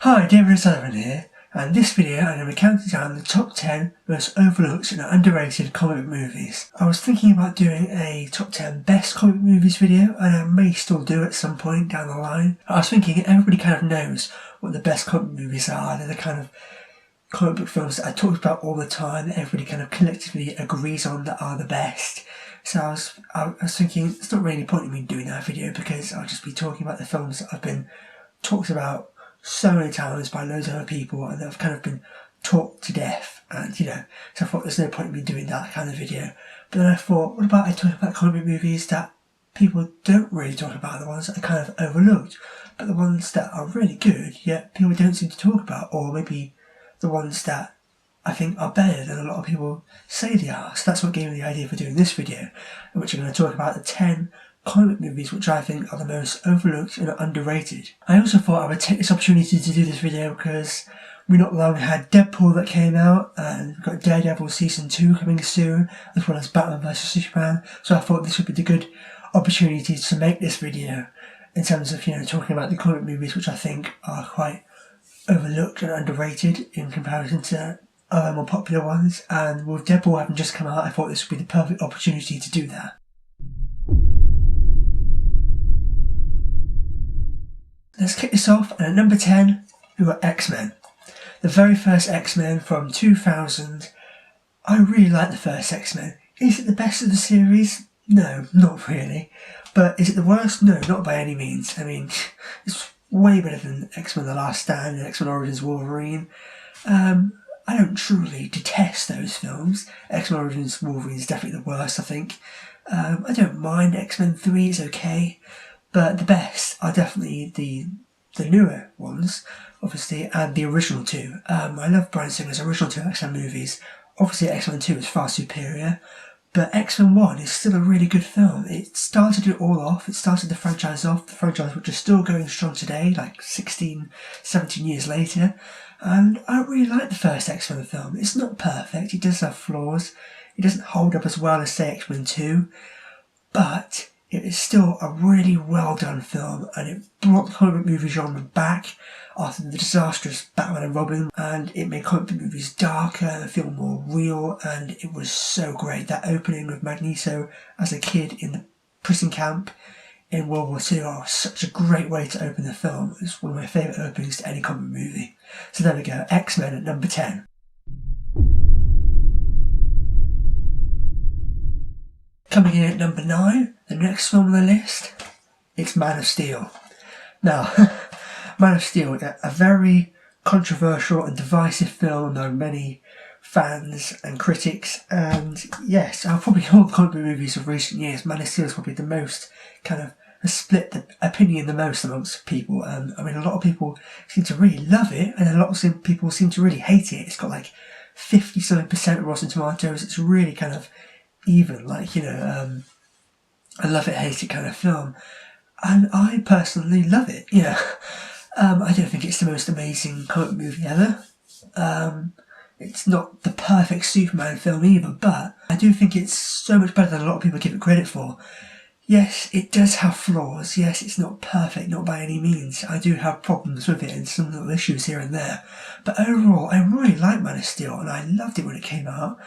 Hi, David Sullivan here, and this video I'm going to be counting down the top 10 most overlooked and underrated comic movies. I was thinking about doing a top 10 best comic movies video, and I may still do at some point down the line. I was thinking everybody kind of knows what the best comic movies are. They're the kind of comic book films that I talk about all the time, that everybody kind of collectively agrees on that are the best. So I was thinking it's not really any point in me doing that video because I'll just be talking about the films that have been talked about so many times by loads of other people and they've kind of been talked to death, and so I thought there's no point in me doing that kind of video. But then I thought, what about I talk about comic movies that people don't really talk about, the ones that are kind of overlooked, but the ones that are really good yet people don't seem to talk about, or maybe the ones that I think are better than a lot of people say they are. So that's what gave me the idea for doing this video, in which I'm going to talk about the 10 comic movies which I think are the most overlooked and underrated. I also thought I would take this opportunity to do this video because we not long had Deadpool that came out, and we've got Daredevil season 2 coming soon, as well as Batman vs Superman. So I thought this would be the good opportunity to make this video in terms of talking about the comic movies which I think are quite overlooked and underrated in comparison to other more popular ones. And with Deadpool having just come out, I thought this would be the perfect opportunity to do that. Let's kick this off, and at number 10, we've got X-Men. The very first X-Men from 2000. I really like the first X-Men. Is it the best of the series? No, not really. But is it the worst? No, not by any means. I mean, it's way better than X-Men The Last Stand and X-Men Origins Wolverine. I don't truly detest those films. X-Men Origins Wolverine is definitely the worst, I think. I don't mind X-Men 3, it's okay. But the best are definitely the newer ones, obviously, and the original two. I love Bryan Singer's original two X-Men movies. Obviously X-Men 2 is far superior, but X-Men 1 is still a really good film. It started it all off, it started the franchise off, the franchise which is still going strong today, like 16, 17 years later. And I really like the first X-Men film. It's not perfect, it does have flaws, it doesn't hold up as well as, say, X-Men 2, but it is still a really well done film, and it brought the comic book movie genre back after the disastrous Batman and Robin, and it made comic book movies darker and feel more real, and it was so great. That opening with Magneto as a kid in the prison camp in World War II was such a great way to open the film. It's one of my favourite openings to any comic movie. So there we go, X-Men at number 10. Coming in at number 9, the next film on the list, it's Man of Steel. Now, Man of Steel, a very controversial and divisive film among many fans and critics, and yes, out of probably all the comic book movies of recent years, Man of Steel is probably the most has split the opinion the most amongst people. I mean, a lot of people seem to really love it, and a lot of people seem to really hate it. It's got like 50-something% Rotten Tomatoes. It's really kind of even, like, I love it, hate it kind of film, and I personally love it. I don't think it's the most amazing comic movie ever. It's not the perfect Superman film either, but I do think it's so much better than a lot of people give it credit for. Yes, it does have flaws. Yes, it's not perfect, not by any means. I do have problems with it and some little issues here and there, but overall I really like Man of Steel, and I loved it when it came out.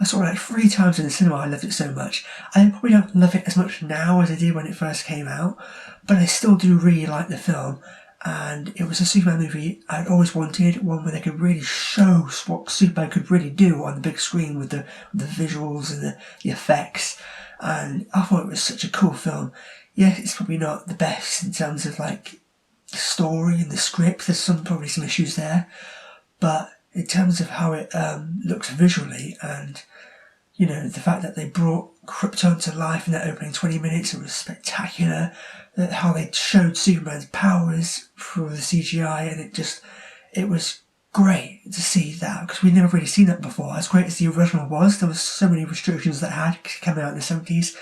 I saw it like 3 times in the cinema. I loved it so much. I probably don't love it as much now as I did when it first came out, but I still do really like the film, and it was a Superman movie I'd always wanted, one where they could really show what Superman could really do on the big screen with the visuals and the effects, and I thought it was such a cool film. Yes, it's probably not the best in terms of like the story and the script. There's probably some issues there, but in terms of how it looks visually, and the fact that they brought Krypton to life in that opening 20 minutes, it was spectacular. How they showed Superman's powers through the CGI, and it was great to see that, because we'd never really seen that before. As great as the original was, there was so many restrictions that had come out in the 70s,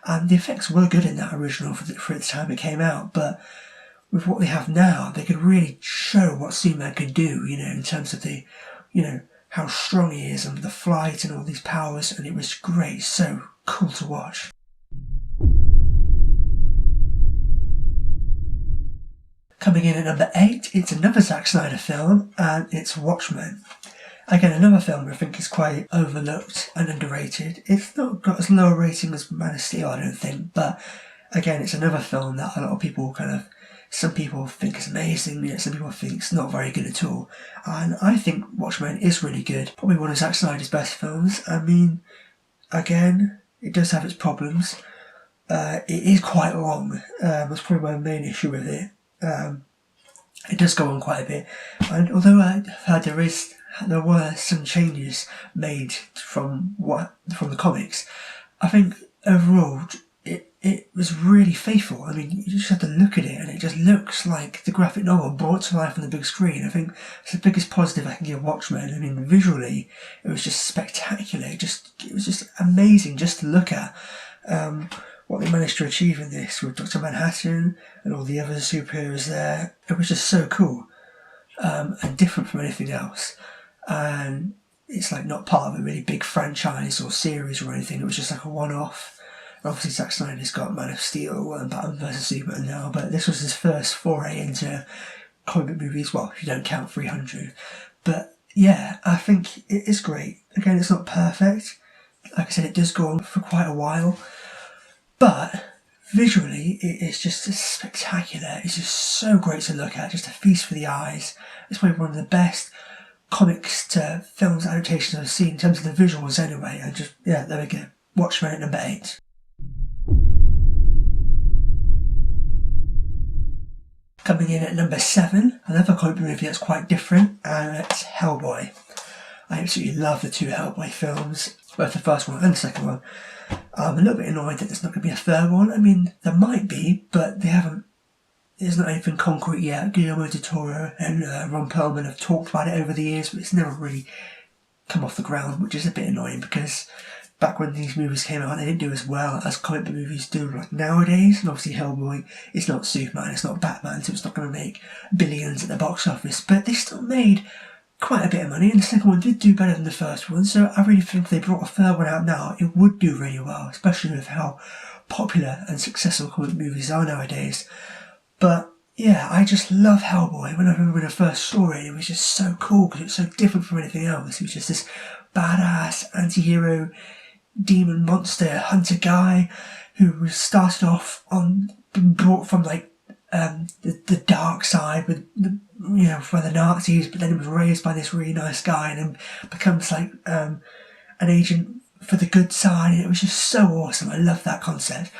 and the effects were good in that original for the time it came out, but with what they have now, they could really show what Superman could do, in terms of the, how strong he is and the flight and all these powers, and it was great, so cool to watch. Coming in at number 8, it's another Zack Snyder film, and it's Watchmen. Again, another film I think is quite overlooked and underrated. It's not got as low a rating as Man of Steel, I don't think, but again, it's another film that a lot of people some people think is amazing, some people think it's not very good at all. And I think Watchmen is really good. Probably one of Zack Snyder's best films. I mean, again, it does have its problems. It is quite long. That's probably my main issue with it. It does go on quite a bit. And although I heard there were some changes made from the comics, I think overall it was really faithful. I mean, you just have to look at it and it just looks like the graphic novel brought to life on the big screen. I think it's the biggest positive I can give Watchmen. I mean, visually, it was just spectacular. It was just amazing just to look at. What they managed to achieve in this with Dr. Manhattan and all the other superheroes there. It was just so cool. And different from anything else. And it's like not part of a really big franchise or series or anything. It was just like a one-off. Obviously, Zack Snyder's got Man of Steel and Batman vs Superman now, but this was his first foray into comic book movies. Well, if you don't count 300. But yeah, I think it is great. Again, it's not perfect. Like I said, it does go on for quite a while. But visually, it is just spectacular. It's just so great to look at. Just a feast for the eyes. It's probably one of the best comics to films adaptations I've seen in terms of the visuals anyway. And just, yeah, there we go. Watchmen at number 8. Coming in at number 7, another comic movie that's quite different, and it's Hellboy. I absolutely love the two Hellboy films, both the first one and the second one. I'm a little bit annoyed that there's not going to be a third one. I mean, there might be, but they haven't. There's not anything concrete yet. Guillermo del Toro and Ron Perlman have talked about it over the years, but it's never really come off the ground, which is a bit annoying because back when these movies came out, they didn't do as well as comic book movies do like nowadays. And obviously Hellboy is not Superman, it's not Batman, so it's not going to make billions at the box office. But they still made quite a bit of money, and the second one did do better than the first one. So I really think if they brought a third one out now, it would do really well, especially with how popular and successful comic movies are nowadays. But yeah, I just love Hellboy. When I first saw it, it was just so cool because it was so different from anything else. It was just this badass anti-hero demon monster hunter guy who started off on being brought from like the dark side with for the Nazis, but then he was raised by this really nice guy and then becomes like an agent for the good side. And it was just so awesome. I love that concept.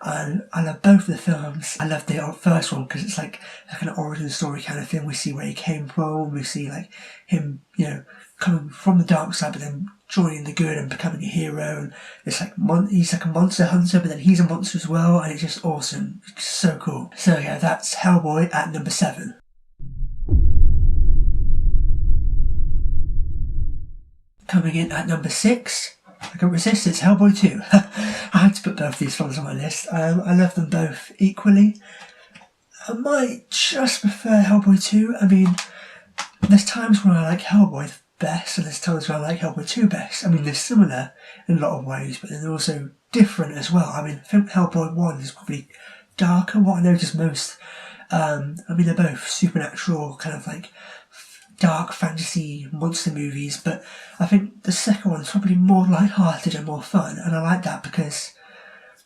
And I love both of the films. I love the first one because it's like an origin story kind of thing. We see where he came from. We see like him, coming from the dark side, but then joining the good and becoming a hero. And it's like he's like a monster hunter, but then he's a monster as well. And it's just awesome. It's just so cool. So yeah, that's Hellboy at number 7. Coming in at number 6. I can't resist, it's Hellboy 2. I had to put both these films on my list. I love them both equally. I might just prefer Hellboy 2. I mean, there's times when I like Hellboy best, and there's times when I like Hellboy 2 best. I mean, they're similar in a lot of ways, but they're also different as well. I mean, I think Hellboy 1 is probably darker. What I notice most, they're both supernatural, kind of like dark fantasy monster movies, but I think the second one's probably more light-hearted and more fun, and I like that because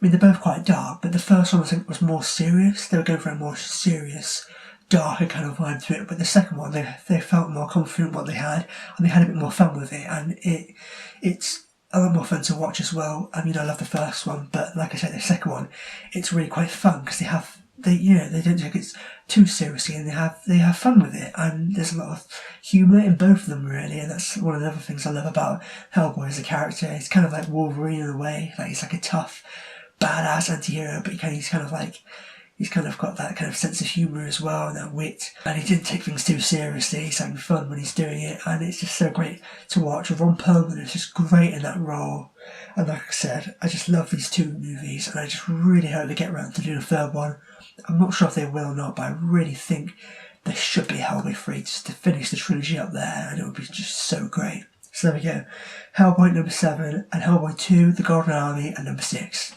they're both quite dark, but the first one I think was more serious. They were going for a more serious, darker kind of vibe to it, but the second one they felt more confident what they had, and they had a bit more fun with it, and it's a lot more fun to watch as well. I mean, I love the first one, but like I said, the second one, it's really quite fun because they don't take it too seriously, and they have fun with it, and there's a lot of humour in both of them really, and that's one of the other things I love about Hellboy as a character. He's kind of like Wolverine in a way, like he's like a tough, badass anti-hero, but he's kind of got that kind of sense of humour as well, and that wit, and he didn't take things too seriously. He's having fun when he's doing it, and it's just so great to watch. Ron Perlman is just great in that role, and like I said, I just love these two movies, and I just really hope they get around to doing a third one. I'm not sure if they will or not, but I really think there should be a Hellboy 3 just to finish the trilogy up there, and it would be just so great. So there we go, Hellboy number 7, and Hellboy 2, The Golden Army at number 6.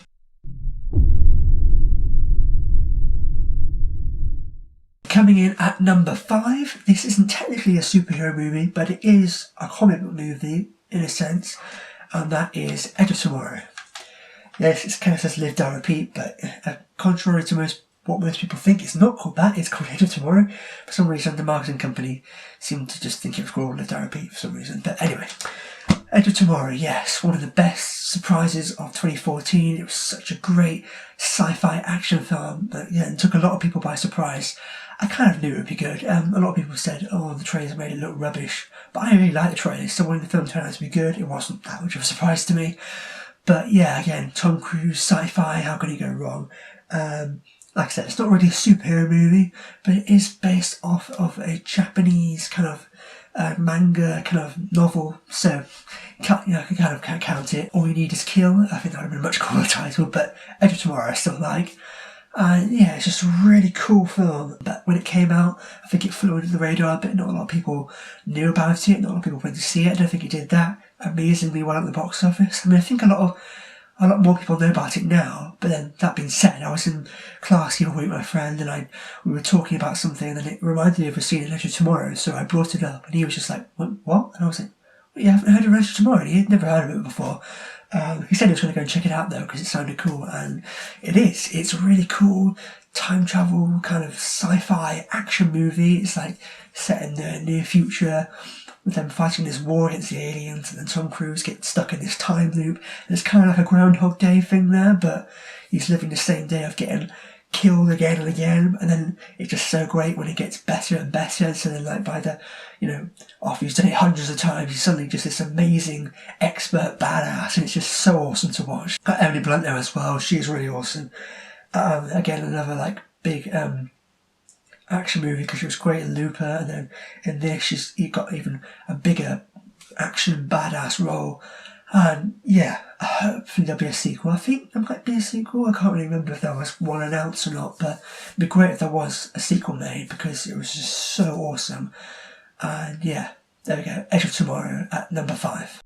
Coming Coming in at number 5, this isn't technically a superhero movie, but it is a comic book movie in a sense, and that is Edge of Tomorrow. Yes, it kind of says Live, Die, Repeat, but contrary to what most people think, it's not called that, it's called Edge of Tomorrow. For some reason, the marketing company seemed to just think it was called Live, Die, Repeat for some reason. But anyway, Edge of Tomorrow, yes, one of the best surprises of 2014. It was such a great sci-fi action film that took a lot of people by surprise. I kind of knew it would be good. A lot of people said, oh, the trailers made it look rubbish, but I really liked the trailers, so when the film turned out to be good, it wasn't that much of a surprise to me. But yeah, again, Tom Cruise, sci-fi, how can you go wrong? Like I said, it's not really a superhero movie, but it is based off of a Japanese kind of manga kind of novel, so I can kind of count it. All You Need Is Kill, I think that would have been a much cooler title, but Edge of Tomorrow I still like. Yeah, it's just a really cool film, but when it came out, I think it flew under the radar, but not a lot of people knew about it, not a lot of people went to see it. I don't think it did that amazingly well at the box office. I mean, I think a lot more people know about it now, but then that being said, I was in class the other week with my friend and we were talking about something and then it reminded me of a scene in Edge of Tomorrow, so I brought it up and he was just like, what? And I was like, well, you haven't heard of Edge of Tomorrow? He'd never heard of it before. He said he was going to go and check it out though because it sounded cool, and it is. It's a really cool time travel kind of sci-fi action movie. It's like set in the near future with them fighting this war against the aliens, and then Tom Cruise gets stuck in this time loop. And it's kind of like a Groundhog Day thing there, but he's living the same day of getting killed again and again, and then it's just so great when it gets better and better. And so then like by the, after he's done it hundreds of times, he's suddenly just this amazing expert badass, and it's just so awesome to watch. Emily Blunt there as well, she's really awesome. Again, another like big action movie because she was great in Looper, and then in this you got even a bigger action badass role. And yeah, hopefully there'll be a sequel. I think there might be a sequel. I can't really remember if there was one announced or not, but it'd be great if there was a sequel made because it was just so awesome. And yeah, there we go. Edge of Tomorrow at number 5.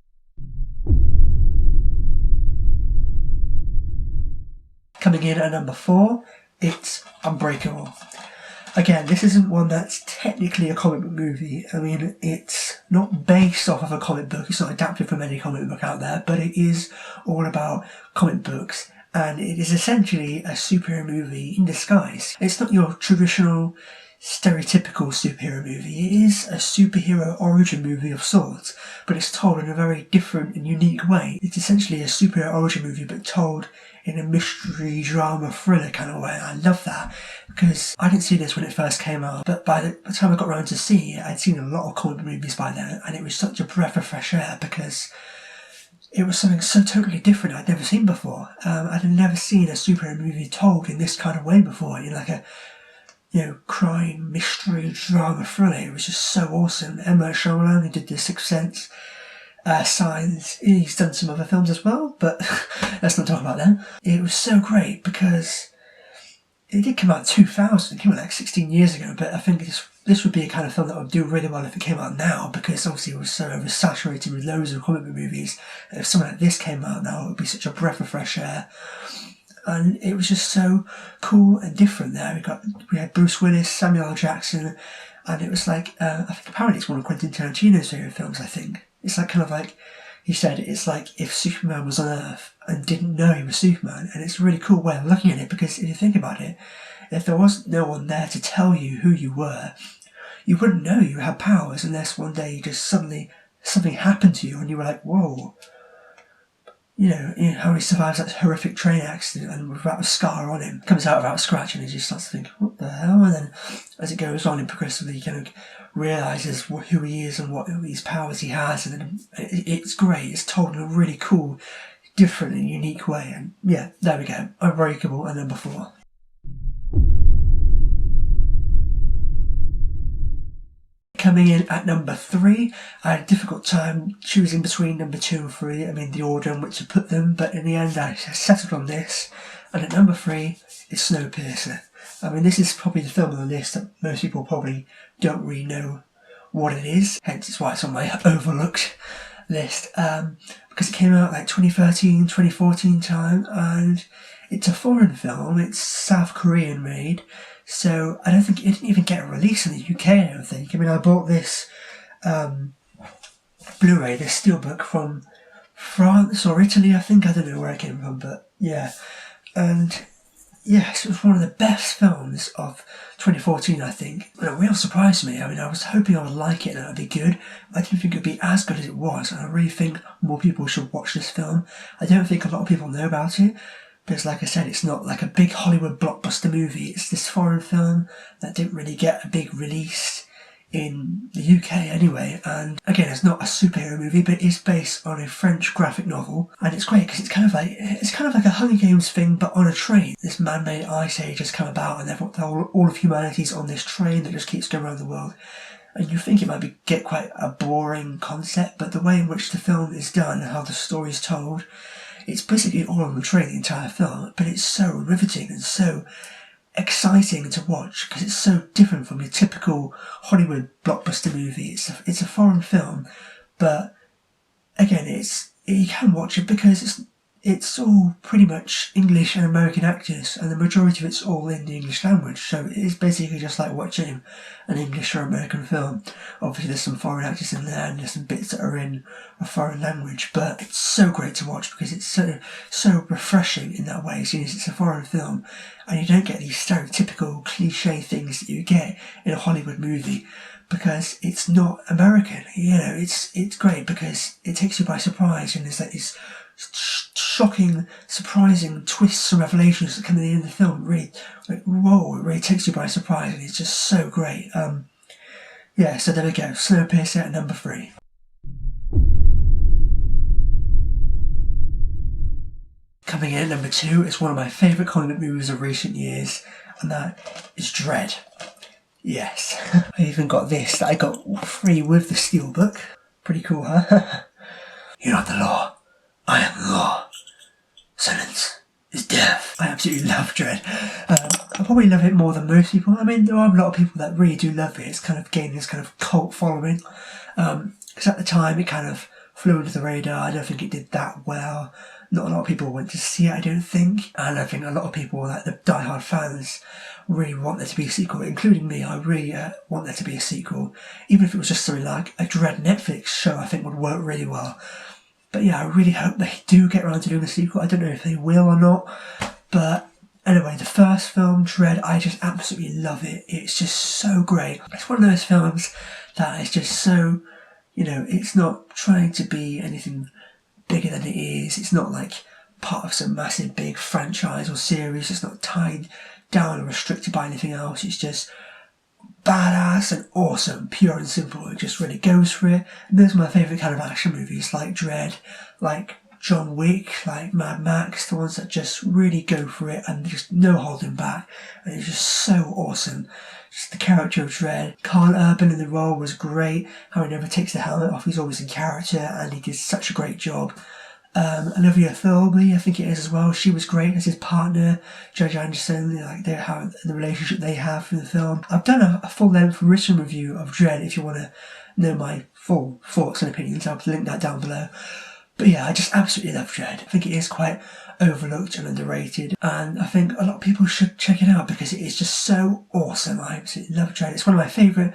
Coming in at number 4, it's Unbreakable. Again, this isn't one that's technically a comic book movie. I mean, it's not based off of a comic book. It's not adapted from any comic book out there, but it is all about comic books. And it is essentially a superhero movie in disguise. It's not your traditional, stereotypical superhero movie. It is a superhero origin movie of sorts, but it's told in a very different and unique way. It's essentially a superhero origin movie, but told in a mystery, drama, thriller kind of way. I love that because I didn't see this when it first came out, but by the time I got around to seeing it, I'd seen a lot of comic book movies by then, and it was such a breath of fresh air because it was something so totally different I'd never seen before. I'd never seen a superhero movie told in this kind of way before, like a crime, mystery, drama, thriller. It was just so awesome. Emma Shyamalan, who did The Sixth Sense, Signs, he's done some other films as well, but let's not talk about them. It was so great because it did come out in 2000, it came out like 16 years ago, but I think this would be a kind of film that would do really well if it came out now, because obviously it was so oversaturated with loads of comic book movies. And if something like this came out now, it would be such a breath of fresh air. And it was just so cool and different there. We had Bruce Willis, Samuel L. Jackson, and it was like, I think apparently it's one of Quentin Tarantino's favourite films, I think. It's like kind of like, he said, it's like if Superman was on Earth and didn't know he was Superman. And it's a really cool way of looking at it, because if you think about it, if there was no one there to tell you who you were, you wouldn't know you had powers unless one day you just suddenly, something happened to you and you were like, whoa. How he survives that horrific train accident and without a scar on him, comes out without a scratch, and he just starts to think, what the hell? And then as it goes on, he progressively kind of realises who he is and what these powers he has, and then it's great. It's told in a really cool, different and unique way. And yeah, there we go. Unbreakable at number 4. Coming in at number 3, I had a difficult time choosing between number 2 and 3. I mean, the order in which to put them, but in the end I settled on this. And at number 3 is Snowpiercer. I mean, this is probably the film on the list that most people probably don't really know what it is, hence it's why it's on my overlooked list, because it came out like 2013, 2014 time, and it's a foreign film. It's South Korean made, So I don't think it didn't even get a release in the UK, I don't think. I mean, I bought this Blu-ray, this steelbook from France or Italy, I think. I don't know where it came from, but yeah. And yes, it was one of the best films of 2014, I think. And it really surprised me. I mean, I was hoping I would like it and it would be good. I didn't think it would be as good as it was, and I really think more people should watch this film. I don't think a lot of people know about it, because like I said, it's not like a big Hollywood blockbuster movie. It's this foreign film that didn't really get a big release in the UK anyway. And again, it's not a superhero movie, but it is based on a French graphic novel, and it's great because it's kind of like a Hunger Games thing, but on a train. This man-made ice age has come about, and all of humanity's on this train that just keeps going around the world. And you think it might get quite a boring concept, but the way in which the film is done and how the story is told, it's basically all on the train, the entire film, but it's so riveting and so exciting to watch because it's so different from your typical Hollywood blockbuster movie. It's a foreign film, but again, you can watch it because it's all pretty much English and American actors, and the majority of it's all in the English language, so it is basically just like watching an English or American film. Obviously there's some foreign actors in there and there's some bits that are in a foreign language, but it's so great to watch because it's so refreshing in that way, seeing as it's a foreign film and you don't get these stereotypical cliche things that you get in a Hollywood movie, because it's not American. You know, it's great because it takes you by surprise, and there's like these shocking, surprising twists and revelations that come in the end of the film. Really, like, whoa, it really takes you by surprise, and it's just so great. Yeah, so there we go. Snowpiercer at number 3. Coming in at number 2 is one of my favourite comic movies of recent years, and that is Dredd. Yes. I even got this that I got free with the steelbook. Pretty cool, huh? You're not the law. I am the law. Sentence is death. I absolutely love Dredd. I probably love it more than most people. I mean, there are a lot of people that really do love it. It's kind of gained this kind of cult following. Because at the time it kind of flew under the radar. I don't think it did that well. Not a lot of people went to see it, I don't think. And I think a lot of people, like the diehard fans, really want there to be a sequel, including me. I really want there to be a sequel. Even if it was just something like a Dredd Netflix show, I think would work really well. But yeah, I really hope they do get around to doing a sequel. I don't know if they will or not. But anyway, the first film, Dredd, I just absolutely love it. It's just so great. It's one of those films that is just so, you know, it's not trying to be anything bigger than it is. It's not like part of some massive big franchise or series. It's not tied down or restricted by anything else. It's just badass and awesome, pure and simple. It just really goes for it. And those are my favourite kind of action movies, like Dredd, like John Wick, like Mad Max, the ones that just really go for it and just no holding back. And it's just so awesome. Just the character of Dredd. Carl Urban in the role was great. How he never takes the helmet off. He's always in character and he did such a great job. Olivia Thirlby, I think it is as well. She was great as his partner, Judge Anderson. Like the relationship they have in the film. I've done a full-length written review of Dredd. If you want to know my full thoughts and opinions, I'll link that down below. But yeah, I just absolutely love Dredd. I think it is quite overlooked and underrated, and I think a lot of people should check it out because it is just so awesome. I absolutely love Dredd. It's one of my favourite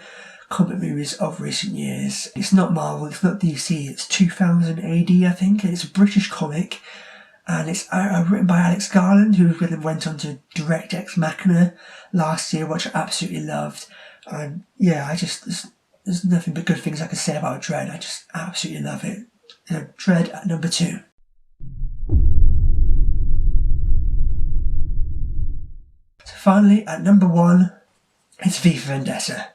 comic movies of recent years. It's not Marvel, it's not DC, it's 2000 AD, I think, and it's a British comic, and it's written by Alex Garland, who went on to direct Ex Machina last year, which I absolutely loved. And yeah, there's nothing but good things I can say about Dredd. I just absolutely love it. Dredd at number 2. So finally, at number 1, it's V for Vendetta.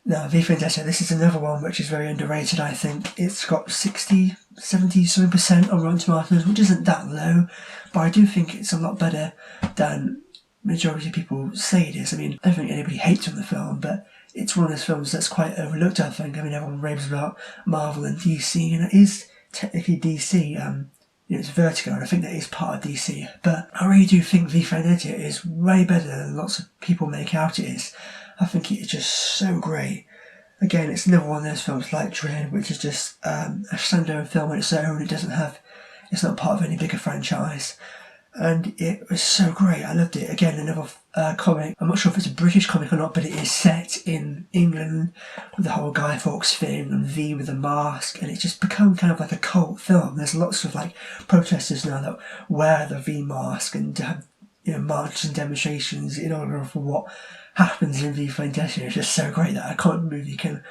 Now, V for Vendetta, this is another one which is very underrated, I think. It's got 60, 70 something percent on Rotten Tomatoes, which isn't that low, but I do think it's a lot better than majority of people say it is. I mean, I don't think anybody hates on the film, but it's one of those films that's quite overlooked, I think. I mean, everyone raves about Marvel and DC, and it is technically DC. It's Vertigo, and I think that is part of DC. But I really do think V for Vendetta is way better than lots of people make out it is. I think it is just so great. Again, it's another one of those films like Dredd, which is just a standalone film on its own. It's not part of any bigger franchise. and it was so great. I loved it. Again, another comic. I'm not sure if it's a British comic or not, but it is set in England with the whole Guy Fawkes thing and V with the mask, and it's just become kind of like a cult film. There's lots of like protesters now that wear the V mask and have, you know, marches and demonstrations in honor of what happens in V for Vendetta. It's just so great that a comic movie can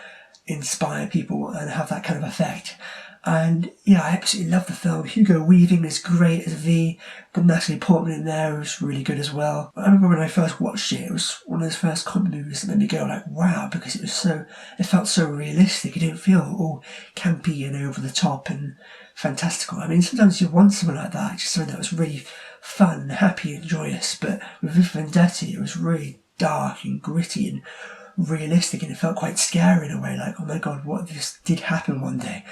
inspire people and have that kind of effect. And yeah, I absolutely love the film. Hugo Weaving is great as V. Got Natalie Portman in there, who's really good as well. I remember when I first watched it, it was one of those first comic movies that made me go like, wow, because it felt so realistic. It didn't feel all campy and over the top and fantastical. I mean, sometimes you want something like that, just something that was really fun, happy and joyous. But with Vendetta, it was really dark and gritty and realistic, and it felt quite scary in a way, like, oh my god, what if this did happen one day?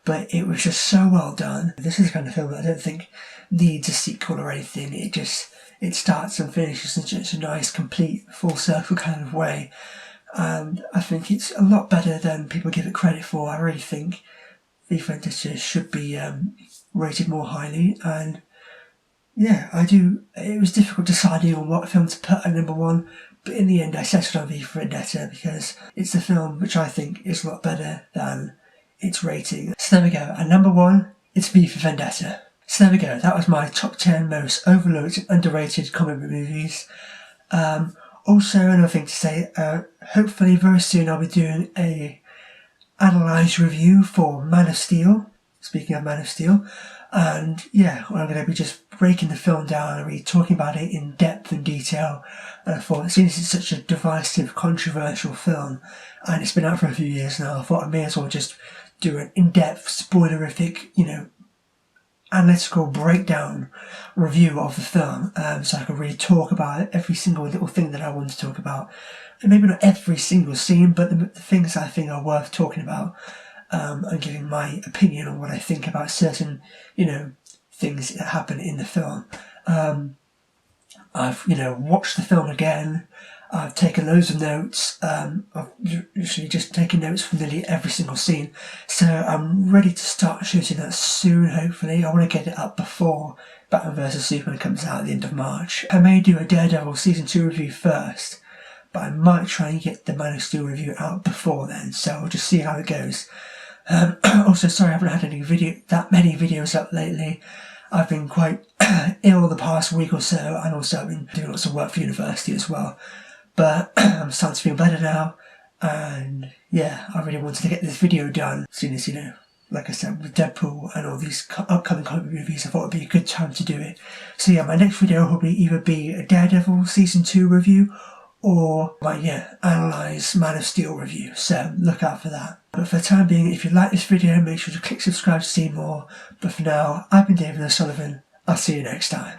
But it was just so well done. This is the kind of film that I don't think needs a sequel or anything. It starts and finishes in such a nice, complete, full circle kind of way. And I think it's a lot better than people give it credit for. I really think V for Vendetta should be rated more highly. And yeah, I do. It was difficult deciding on what film to put at number one, but in the end I settled on V for Vendetta because it's a film which I think is a lot better than its rating. So there we go. At number one, it's V for Vendetta. So there we go. That was my top 10 most overlooked and underrated comic book movies. Also, another thing to say, hopefully very soon I'll be doing a analysed review for Man of Steel. Speaking of Man of Steel. And yeah, I'm going to be just breaking the film down and really talking about it in depth and detail. And I thought, since it's such a divisive, controversial film, and it's been out for a few years now, I thought I may as well just do an in-depth, spoilerific, analytical breakdown review of the film, so I can really talk about every single little thing that I want to talk about. And maybe not every single scene, but the things I think are worth talking about. And giving my opinion on what I think about certain, things that happen in the film. I've, watched the film again. I've taken loads of notes. I've literally just taken notes from nearly every single scene. So I'm ready to start shooting that soon, hopefully. I want to get it up before Batman vs Superman comes out at the end of March. I may do a Daredevil Season 2 review first, but I might try and get the Man of Steel review out before then, so we'll just see how it goes. Also, sorry I haven't had that many videos up lately. I've been quite ill the past week or so, and also I've been doing lots of work for university as well. But I'm starting to feel better now, and yeah, I really wanted to get this video done as soon as, like I said, with Deadpool and all these upcoming comic movies, I thought it would be a good time to do it. So yeah, my next video will probably either be a Daredevil Season 2 review, or my analyse Man of Steel review, so look out for that. But for the time being, if you like this video, make sure to click subscribe to see more. But for now, I've been David O'Sullivan. I'll see you next time.